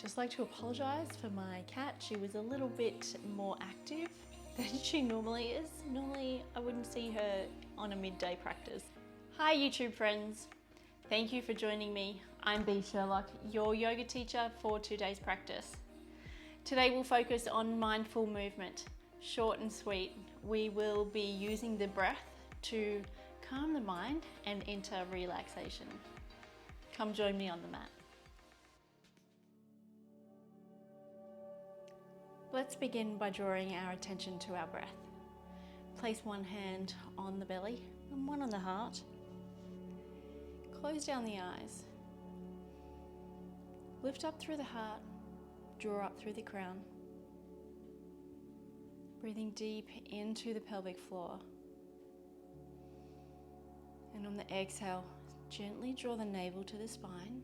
Just like to apologise for my cat. She was a little bit more active than she normally is. Normally I wouldn't see her on a midday practice. Hi YouTube friends. Thank you for joining me. I'm Sherlock, your yoga teacher for today's practice. Today we'll focus on mindful movement, short and sweet. We will be using the breath to calm the mind and enter relaxation. Come join me on the mat. Let's begin by drawing our attention to our breath. Place one hand on the belly and one on the heart. Close down the eyes. Lift up through the heart, draw up through the crown. Breathing deep into the pelvic floor. And on the exhale, gently draw the navel to the spine.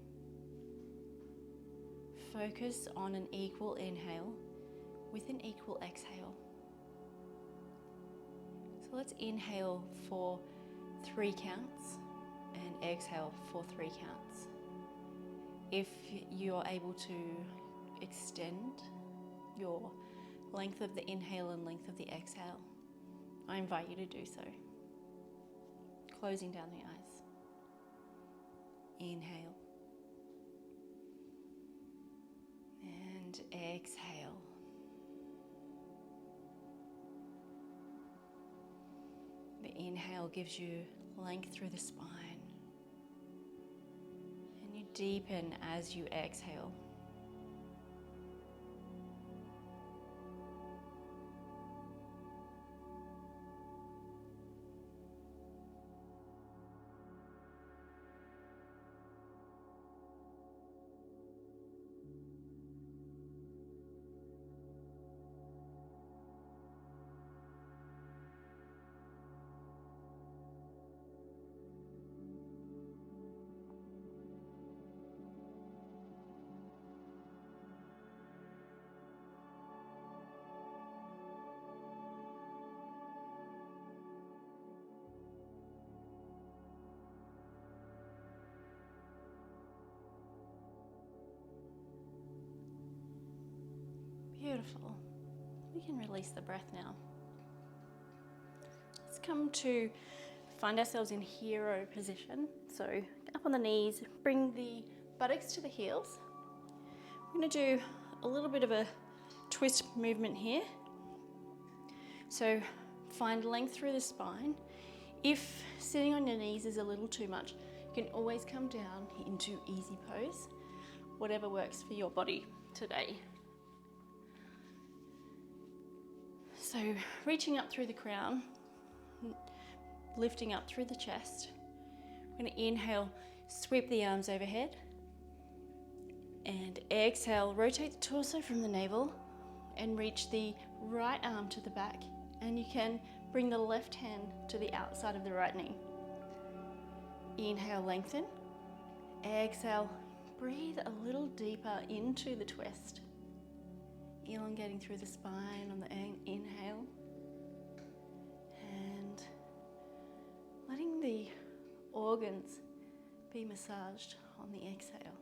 Focus on an equal inhale with an equal exhale. So let's inhale for 3 counts and exhale for 3 counts. If you're able to extend your length of the inhale and length of the exhale, I invite you to do so. Closing down the eyes. Inhale. And exhale. The inhale gives you length through the spine, and you deepen as you exhale. Beautiful. We can release the breath now. Let's come to find ourselves in hero position. So up on the knees, bring the buttocks to the heels. We're going to do a little bit of a twist movement here. So find length through the spine. If sitting on your knees is a little too much, you can always come down into easy pose, whatever works for your body today. So reaching up through the crown, lifting up through the chest. We're going to inhale, sweep the arms overhead. And exhale, rotate the torso from the navel and reach the right arm to the back. And you can bring the left hand to the outside of the right knee. Inhale, lengthen. Exhale, breathe a little deeper into the twist. Elongating through the spine on the inhale and letting the organs be massaged on the exhale.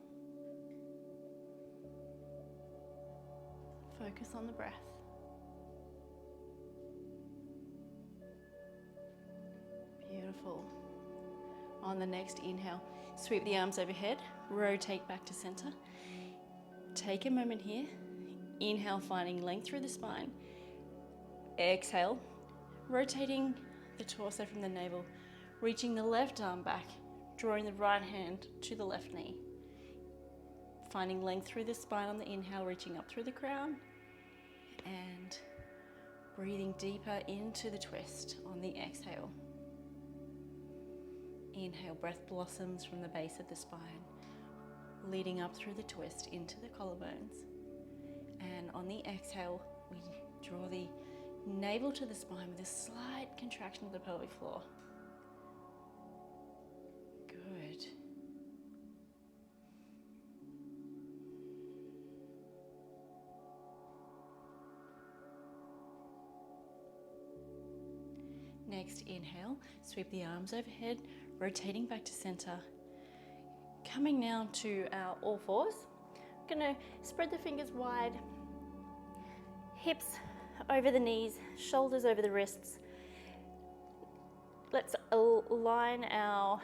Focus on the breath. Beautiful. On the next inhale, sweep the arms overhead, rotate back to center. Take a moment here. Inhale, finding length through the spine. Exhale, rotating the torso from the navel, reaching the left arm back, drawing the right hand to the left knee. Finding length through the spine on the inhale, reaching up through the crown, and breathing deeper into the twist on the exhale. Inhale, breath blossoms from the base of the spine, leading up through the twist into the collarbones. And on the exhale, we draw the navel to the spine with a slight contraction of the pelvic floor. Good. Next, inhale, sweep the arms overhead, rotating back to center. Coming now to our all fours, Gonna spread the fingers wide, hips over the knees, shoulders over the wrists. Let's align our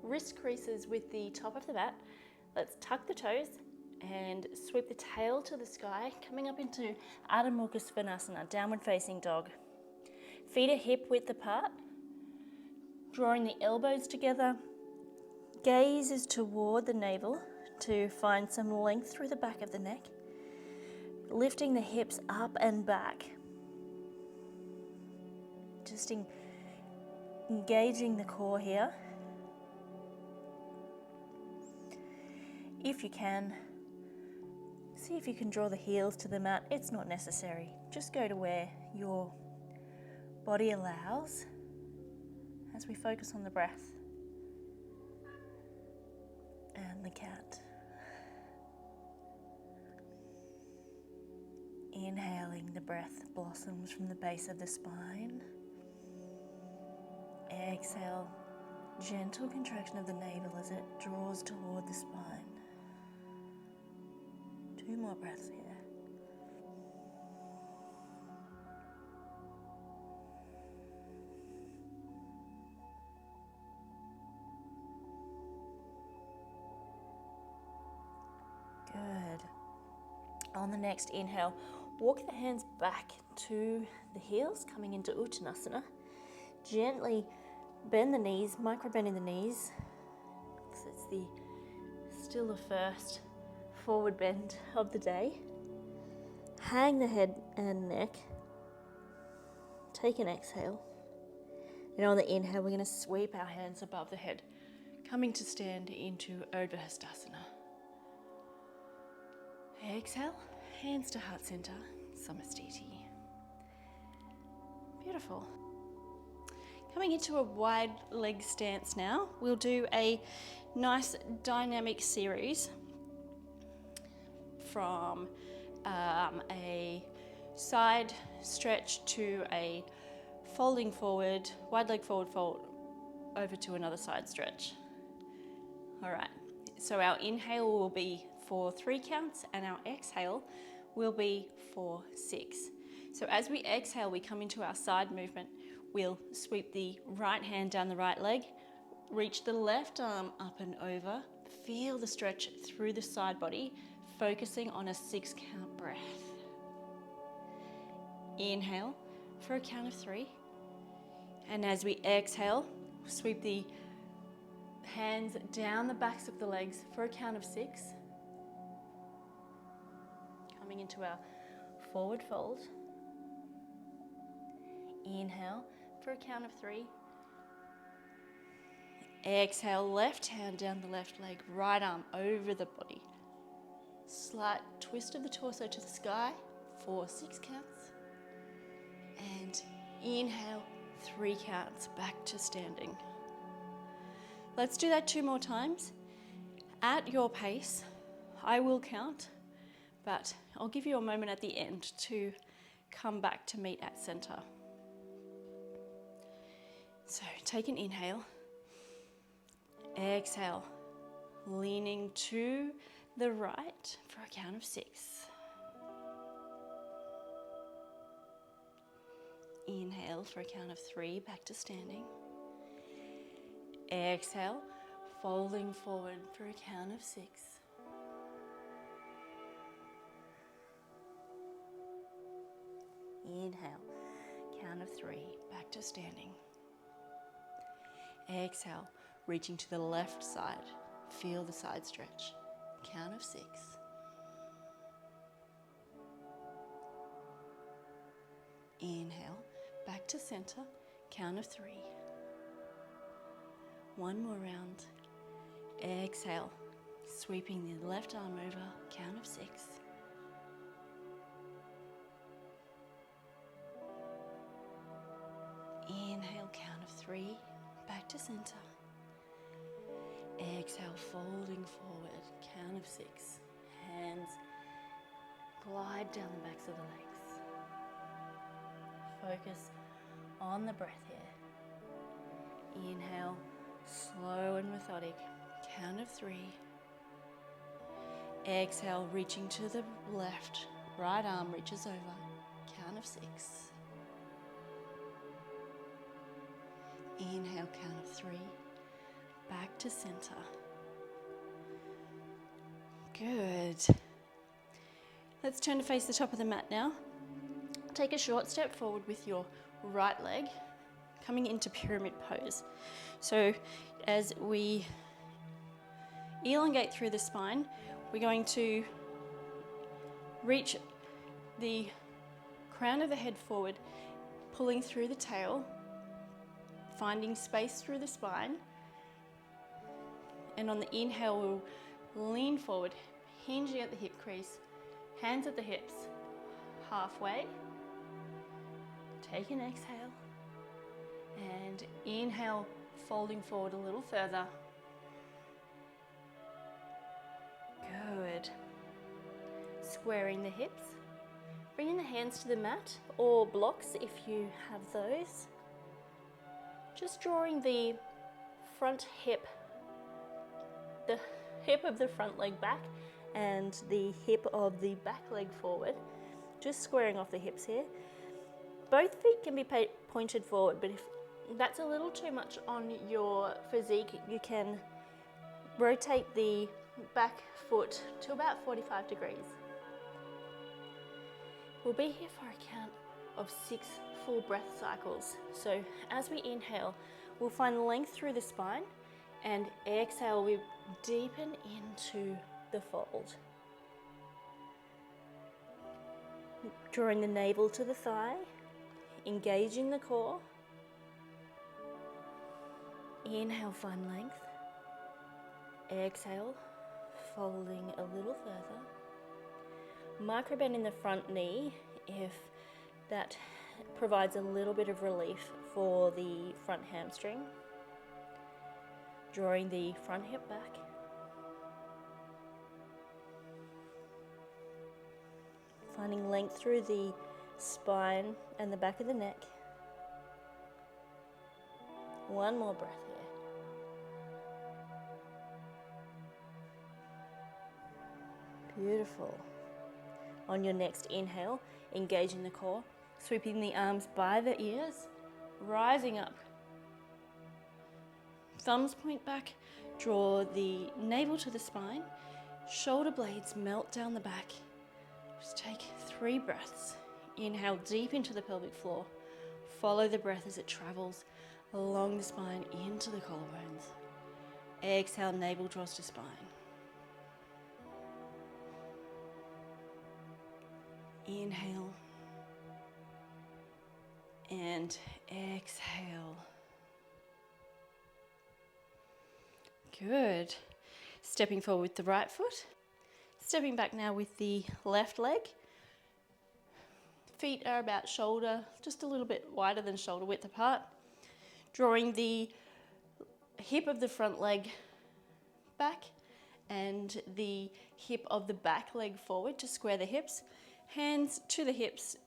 wrist creases with the top of the mat. Let's tuck the toes and sweep the tail to the sky, coming up into Adho Mukha Svanasana, downward facing dog. Feet are hip width apart, drawing the elbows together. Gaze is toward the navel to find some length through the back of the neck. Lifting the hips up and back. Just engaging the core here. If you can, see if you can draw the heels to the mat. It's not necessary. Just go to where your body allows as we focus on the breath and the cat. Inhaling, the breath blossoms from the base of the spine. Exhale, gentle contraction of the navel as it draws toward the spine. 2 more breaths here. Good. On the next inhale, walk the hands back to the heels, coming into Uttanasana. Gently bend the knees, micro bending the knees. So it's still the first forward bend of the day. Hang the head and neck. Take an exhale. And on the inhale, we're going to sweep our hands above the head, coming to stand into Urdhva Hastasana. Exhale, hands to heart center, Samastiti. Beautiful. Coming into a wide leg stance now, we'll do a nice dynamic series from a side stretch to a folding forward, wide leg forward fold over to another side stretch. All right, so our inhale will be for 3 counts and our exhale will be for 6. So as we exhale, we come into our side movement. We'll sweep the right hand down the right leg, reach the left arm up and over, feel the stretch through the side body, focusing on a 6 count breath. Inhale for a count of 3. And as we exhale, sweep the hands down the backs of the legs for a count of 6. Coming into our forward fold. Inhale for a count of 3. Exhale, left hand down the left leg, right arm over the body. Slight twist of the torso to the sky for 6 counts. And inhale, 3 counts, back to standing. Let's do that 2 more times. At your pace, I will count, but I'll give you a moment at the end to come back to meet at center. So take an inhale. Exhale, leaning to the right for a count of 6. Inhale for a count of 3, back to standing. Exhale, folding forward for a count of 6. Inhale, count of 3, back to standing. Exhale, reaching to the left side. Feel the side stretch. Count of 6. Inhale, back to center. Count of 3. 1 more round. Exhale, sweeping the left arm over. Count of 6. Inhale, count of 3. Back to center. Exhale, folding forward, count of 6. Hands glide down the backs of the legs. Focus on the breath here. Inhale, slow and methodic, count of 3. Exhale, reaching to the left. Right arm reaches over. Count of 6. Inhale, count of 3. Back to center. Good. Let's turn to face the top of the mat now. Take a short step forward with your right leg, coming into pyramid pose. So as we elongate through the spine, we're going to reach the crown of the head forward, pulling through the tail, finding space through the spine. And on the inhale, we'll lean forward, hinging at the hip crease, hands at the hips, halfway. Take an exhale, and inhale, folding forward a little further. Good. Squaring the hips, bringing the hands to the mat or blocks if you have those. Just drawing the front hip, the hip of the front leg back and the hip of the back leg forward. Just squaring off the hips here. Both feet can be pointed forward, but if that's a little too much on your physique, you can rotate the back foot to about 45 degrees. We'll be here for a count of 6 full breath cycles. So as we inhale, we'll find length through the spine, and exhale, we deepen into the fold. Drawing the navel to the thigh, engaging the core. Inhale, find length. Exhale, folding a little further. Micro bend in the front knee if that provides a little bit of relief for the front hamstring. Drawing the front hip back. Finding length through the spine and the back of the neck. One more breath here. Beautiful. On your next inhale, engaging the core, sweeping the arms by the ears, rising up. Thumbs point back, draw the navel to the spine, shoulder blades melt down the back. Just take 3 breaths. Inhale deep into the pelvic floor. Follow the breath as it travels along the spine into the collarbones. Exhale, navel draws to spine. Inhale and exhale. Good. Stepping forward with the right foot. Stepping back now with the left leg. Feet are about shoulder, just a little bit wider than shoulder width apart. Drawing the hip of the front leg back and the hip of the back leg forward to square the hips. Hands to the hips,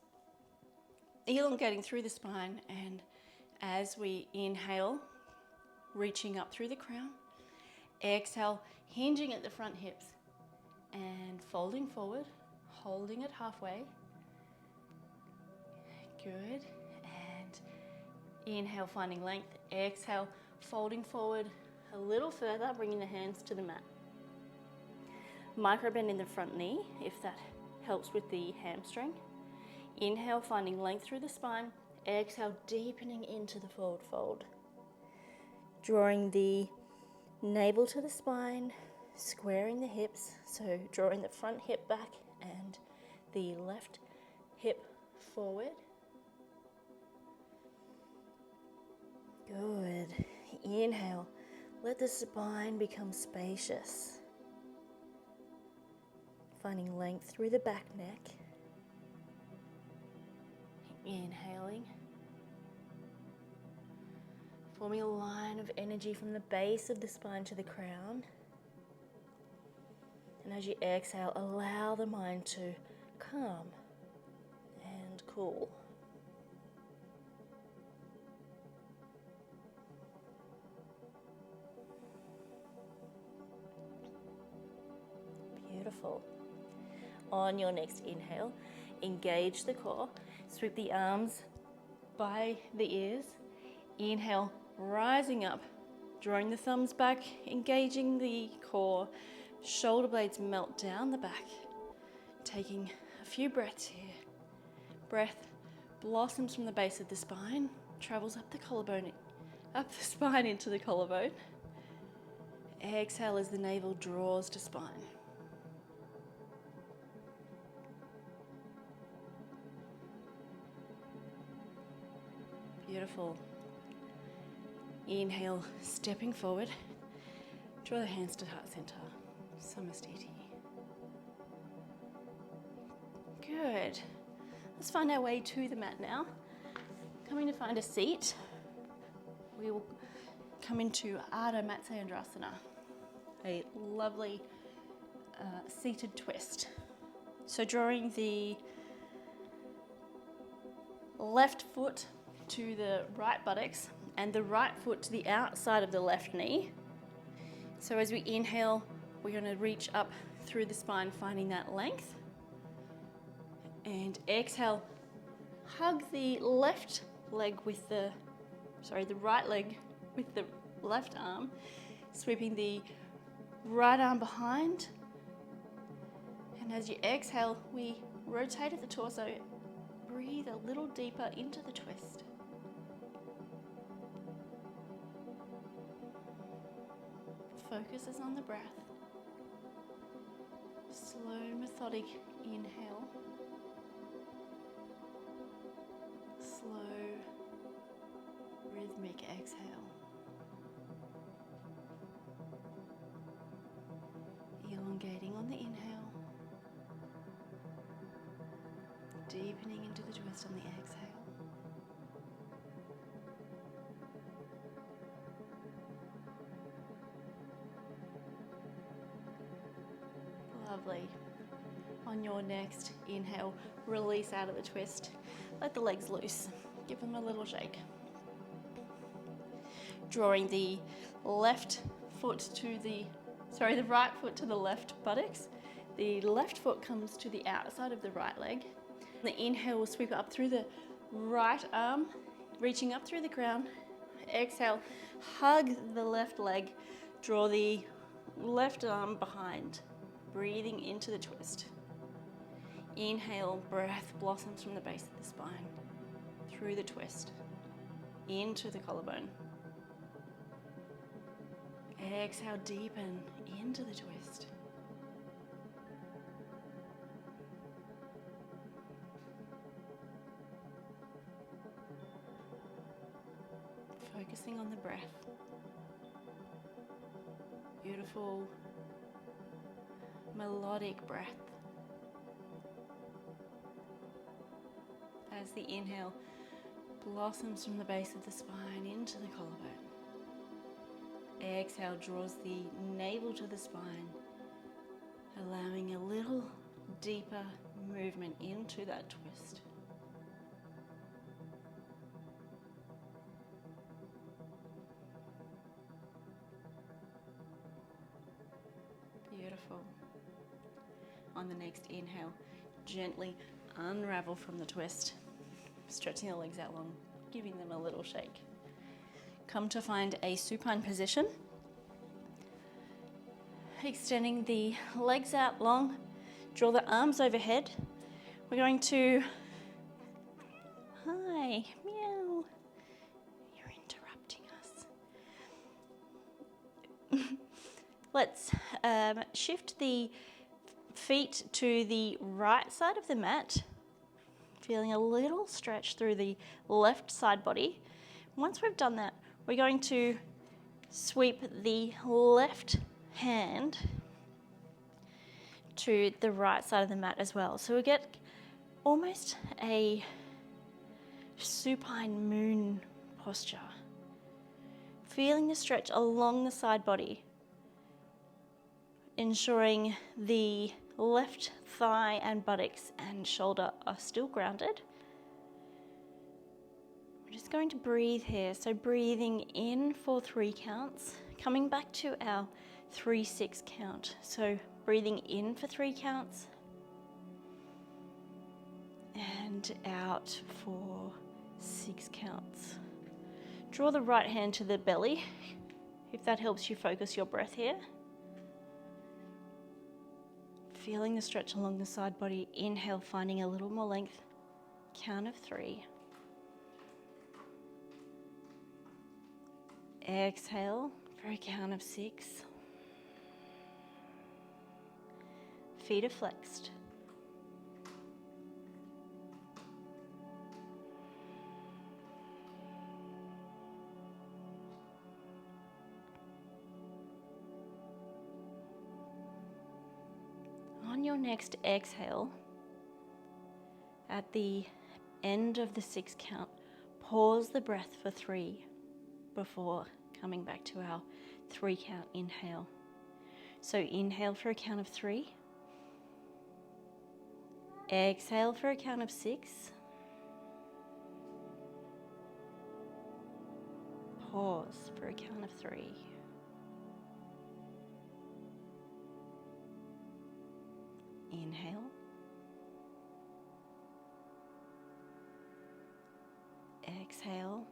elongating through the spine, and as we inhale, reaching up through the crown. Exhale, hinging at the front hips and folding forward, holding it halfway. Good. And inhale, finding length. Exhale, folding forward a little further, bringing the hands to the mat. Micro bend in the front knee if that helps with the hamstring. Inhale, finding length through the spine. Exhale, deepening into the forward fold. Drawing the navel to the spine, squaring the hips, so drawing the front hip back and the left hip forward. Good. Inhale, let the spine become spacious. Finding length through the back neck. Inhaling. Forming a line of energy from the base of the spine to the crown. And as you exhale, allow the mind to calm and cool. Beautiful. On your next inhale, engage the core. Sweep the arms by the ears. Inhale, rising up, drawing the thumbs back, engaging the core. Shoulder blades melt down the back. Taking a few breaths here. Breath blossoms from the base of the spine, travels up the collarbone, up the spine into the collarbone. Exhale as the navel draws to spine. Beautiful. Inhale, stepping forward. Draw the hands to heart center. Samastiti. Good. Let's find our way to the mat now. Coming to find a seat. We will come into Ardha Matsyendrasana, a lovely seated twist. So drawing the left foot to the right buttocks and the right foot to the outside of the left knee. So as we inhale, we're going to reach up through the spine, finding that length. And exhale, hug the right leg with the left arm, sweeping the right arm behind. And as you exhale, we rotate at the torso, breathe a little deeper into the twist. Focus is on the breath. Slow, methodic inhale. Slow, rhythmic exhale. Elongating on the inhale. Deepening into the twist on the exhale. Lovely. On your next inhale, release out of the twist. Let the legs loose. Give them a little shake. Drawing the right foot to the left buttocks. The left foot comes to the outside of the right leg. The inhale will sweep up through the right arm, reaching up through the crown. Exhale, hug the left leg, draw the left arm behind, breathing into the twist. Inhale, breath blossoms from the base of the spine, through the twist, into the collarbone. Exhale, deepen into the twist. Focusing on the breath. Beautiful, melodic breath. As the inhale blossoms from the base of the spine into the collarbone. Exhale draws the navel to the spine, allowing a little deeper movement into that twist. Beautiful. On the next inhale, gently unravel from the twist, stretching the legs out long, giving them a little shake. Come to find a supine position. Extending the legs out long, draw the arms overhead. We're going to, hi, meow, you're interrupting us. Let's shift the feet to the right side of the mat, feeling a little stretch through the left side body. Once we've done that, we're going to sweep the left hand to the right side of the mat as well. So we get almost a supine moon posture. Feeling the stretch along the side body, ensuring the left thigh and buttocks and shoulder are still grounded. We're just going to breathe here. So breathing in for 3 counts, coming back to our 3-6 count. So breathing in for 3 counts and out for 6 counts. Draw the right hand to the belly if that helps you focus your breath here. Feeling the stretch along the side body. Inhale, finding a little more length. Count of 3. Exhale for a count of 6. Feet are flexed. On your next exhale, at the end of the 6 count, pause the breath for 3 before coming back to our 3 count inhale. So inhale for a count of 3. Exhale for a count of 6. Pause for a count of 3. Inhale. Exhale.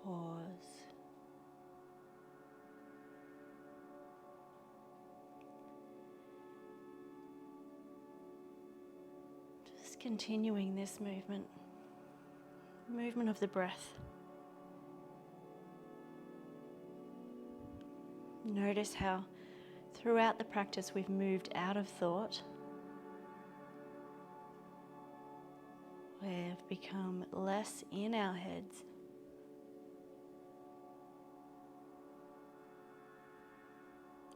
Pause. Just continuing this movement of the breath. Notice how throughout the practice we've moved out of thought. We've become less in our heads.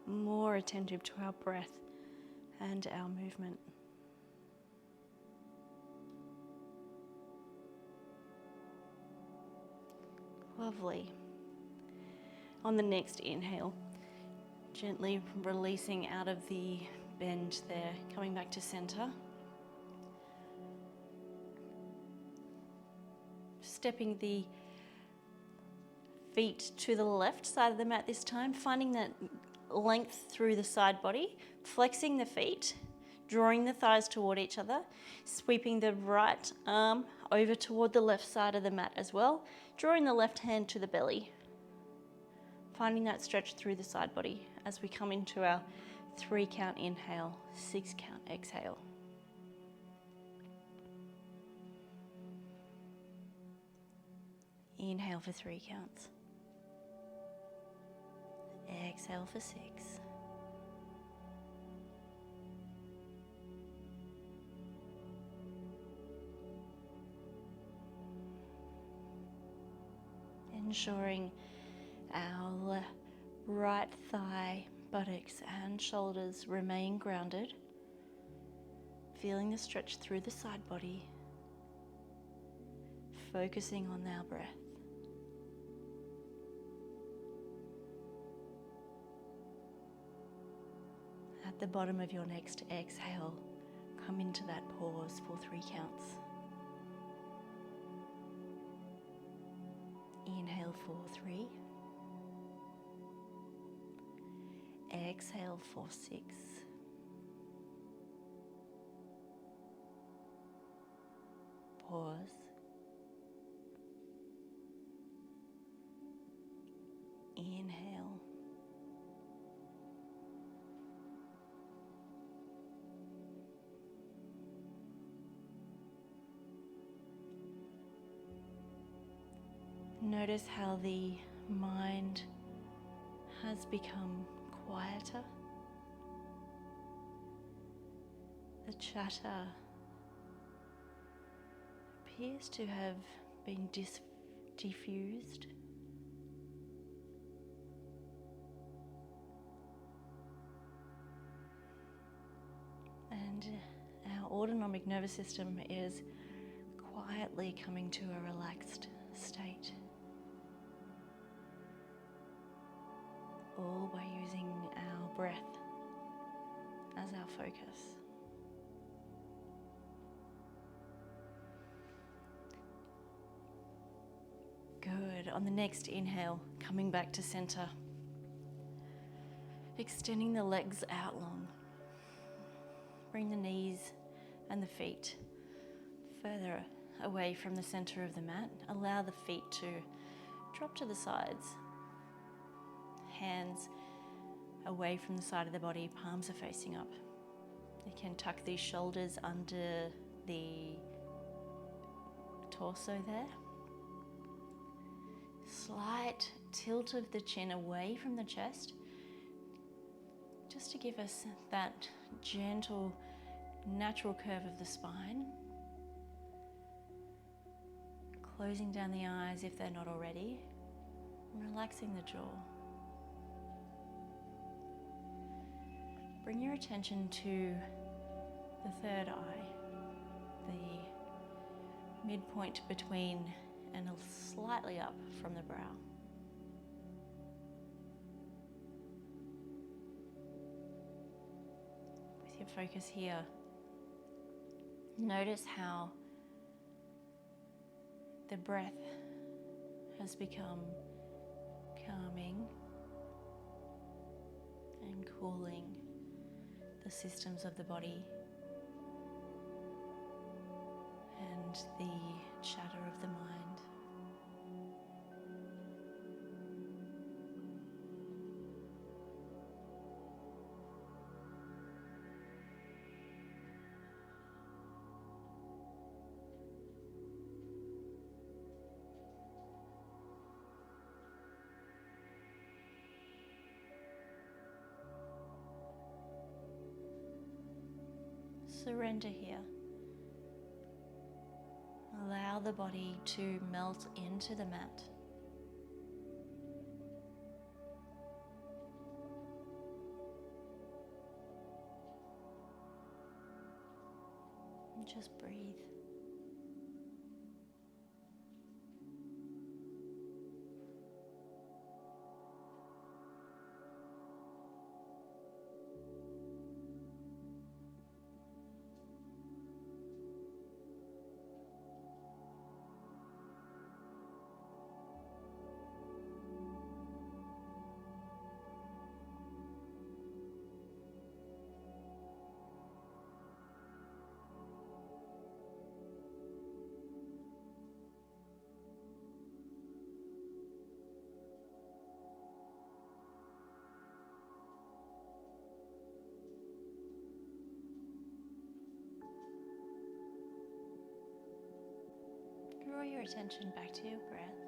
More attentive to our breath and our movement. Lovely. On the next inhale, gently releasing out of the bend there, coming back to center. Stepping the feet to the left side of the mat this time, finding that length through the side body, flexing the feet, drawing the thighs toward each other, sweeping the right arm over toward the left side of the mat as well, drawing the left hand to the belly. Finding that stretch through the side body as we come into our 3 count inhale, 6 count exhale. Inhale for 3 counts. Exhale for 6. Ensuring our right thigh, buttocks and shoulders remain grounded. Feeling the stretch through the side body. Focusing on our breath. At the bottom of your next exhale, come into that pause for 3 counts. Inhale for 3. Exhale for 6. Pause. Inhale. Notice how the mind has become quieter. The chatter appears to have been diffused. And our autonomic nervous system is quietly coming to a relaxed state. All by using our breath as our focus. Good. on the next inhale, coming back to center. Extending the legs out long. Bring the knees and the feet further away from the center of the mat. Allow the feet to drop to the sides. Hands away from the side of the body, palms are facing up. You can tuck these shoulders under the torso there. Slight tilt of the chin away from the chest, just to give us that gentle, natural curve of the spine. Closing down the eyes if they're not already, and relaxing the jaw. Bring your attention to the third eye, the midpoint between and slightly up from the brow. With your focus here, notice how the breath has become calming and cooling the systems of the body and the chatter of the mind. Surrender here. Allow the body to melt into the mat. And just breathe. Draw your attention back to your breath,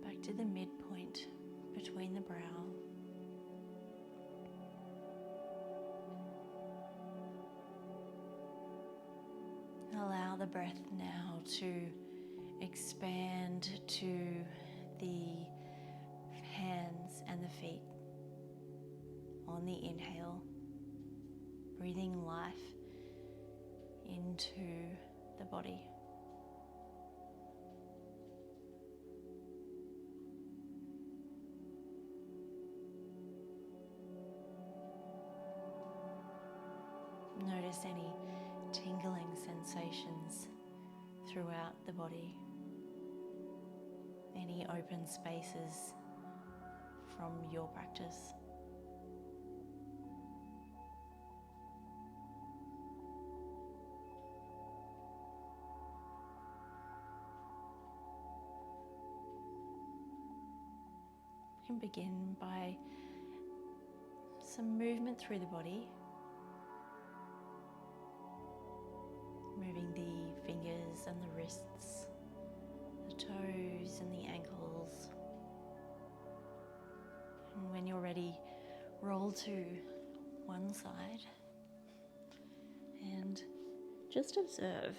back to the midpoint between the brow. Allow the breath now to expand to the hands and the feet. On the inhale, breathing life into the body. Notice any tingling sensations throughout the body, any open spaces from your practice. You can begin by some movement through the body, moving the fingers and the wrists, the toes and the ankles. And when you're ready, roll to one side and just observe.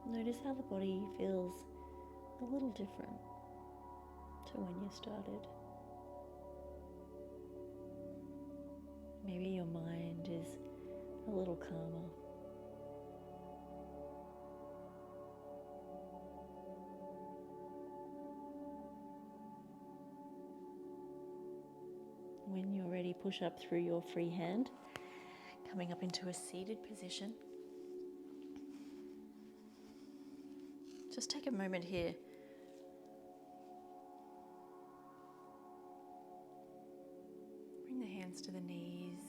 Notice how the body feels a little different to when you started. Maybe your mind is a little calmer. When you're ready, push up through your free hand coming up into a seated position. Just take a moment here. Bring the hands to the knees.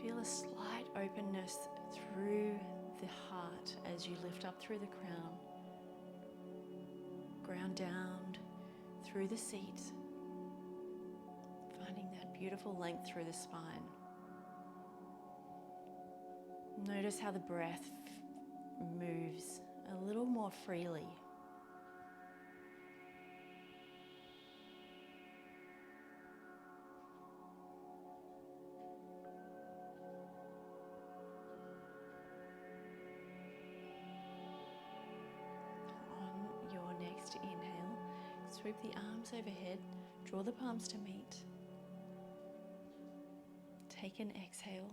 Feel a slight openness through the heart as you lift up through the crown. Ground down through the seat. Finding that beautiful length through the spine. Notice how the breath moves a little more freely. On your next inhale, sweep the arms overhead, draw the palms to meet. Take an exhale.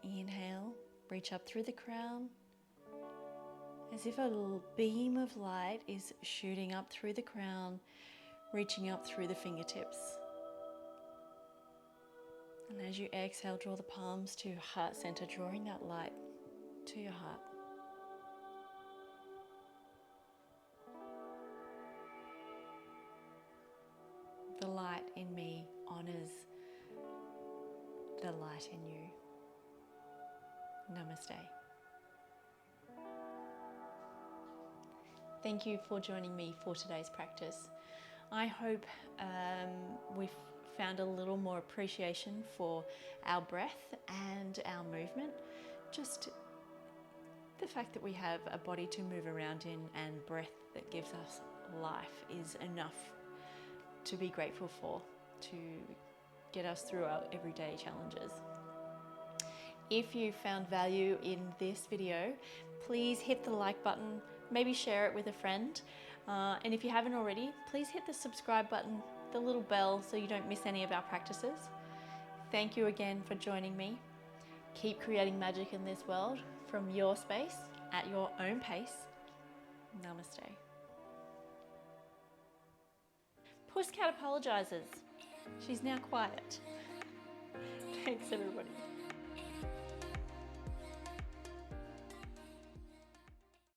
Inhale, reach up through the crown, as if a little beam of light is shooting up through the crown, reaching up through the fingertips. And as you exhale, draw the palms to heart center, drawing that light to your heart. The light in me honors the light in you. Namaste. Thank you for joining me for today's practice. I hope we've found a little more appreciation for our breath and our movement. Just the fact that we have a body to move around in and breath that gives us life is enough to be grateful for, to get us through our everyday challenges. If you found value in this video, please hit the like button, maybe share it with a friend. And if you haven't already, please hit the subscribe button, the little bell, so you don't miss any of our practices. Thank you again for joining me. Keep creating magic in this world from your space, at your own pace. Namaste. Pusscat apologizes. She's now quiet. Thanks, everybody.